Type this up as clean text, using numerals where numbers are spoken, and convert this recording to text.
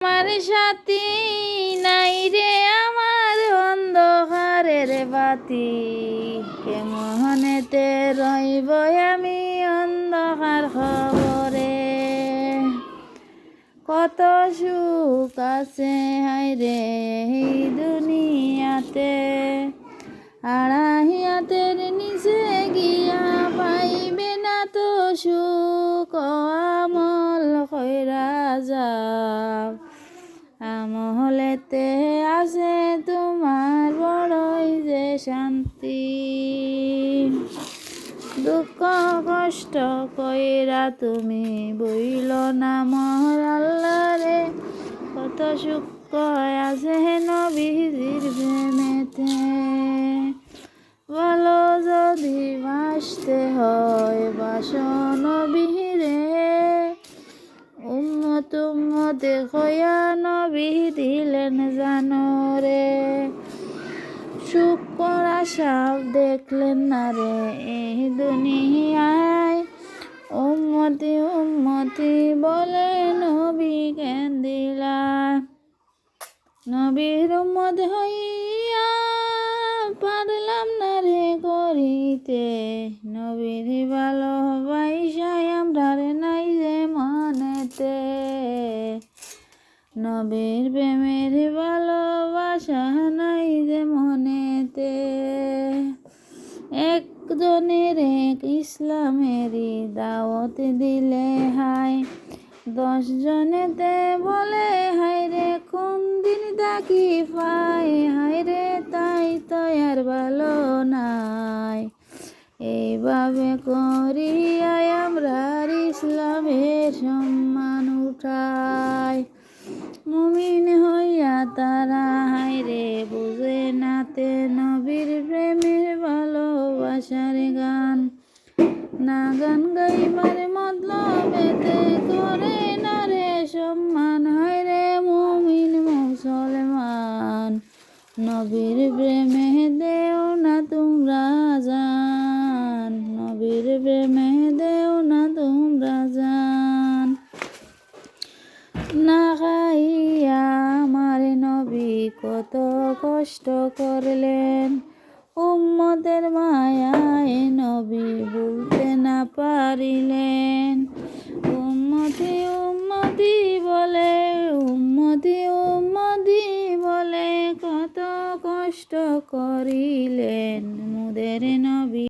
আমার সাথী নাই রে আমার অন্ধকারের বাতি, কেমনেতে রইব আমি অন্ধকার খবরে। কত সুখ আছে হায়রে এই দুনিয়াতে, আড়াই নিচে গিয়া পাইবে না তো সুখ। আমল কইরা যাও, আমলেতে আছে তোমার বড়ই যে শান্তি। দুঃখ কষ্ট কইরা তুমি বইল না মোর আল্লাহরে, কত সুখ আছে নবীজির প্রেমেতে। ভালো যদি বাসতে হয় বাসো নবীরে, উম্মত উম্মতে কইয়া নবী দিলেন জানরে। শুকর আশাব দেখলেন না রে এই দুনিয়ায়, উম্মতি উম্মতি বলে নবী কেন্দিলা। নবীর উম্মত হইয়া পারলাম না রে করিতে, নবীর ভালোবাসায় আমরার নাই যে মনেতে। নবীর প্রেমের ভালোবাসা নাই যে মনেতে। একজনের এক ইসলামেরই দাওয়াত দিলে হায়, 10 জনেতে বলে হায়রে কোন দিন তাকি পায়, হায়রে তাই তো আর ভালো নাই। এইভাবে করিয়া আমরা ইসলামের সম্মান উঠাই। মুমিন হইয়া তারা হায়রে বুঝে নাতে নবীর প্রেমের ভালোবাসার গান। না গান গাইবার মতলবেতে করে না রে সম্মান, হায়রে মুমিন মুসলমান। নবীর প্রেমে দেও না তোমরা জান, নবীর প্রেমে দেও না তোমরা জান। না খাইয়া আমার নবী কত কষ্ট করলেন, উম্মতের মায়ায় নবী ভুলতে না পারিলেন। উম্মতি উম্মতি বলে, উম্মতি উম্মতি বলে কত কষ্ট করিলেন মুদের নবী।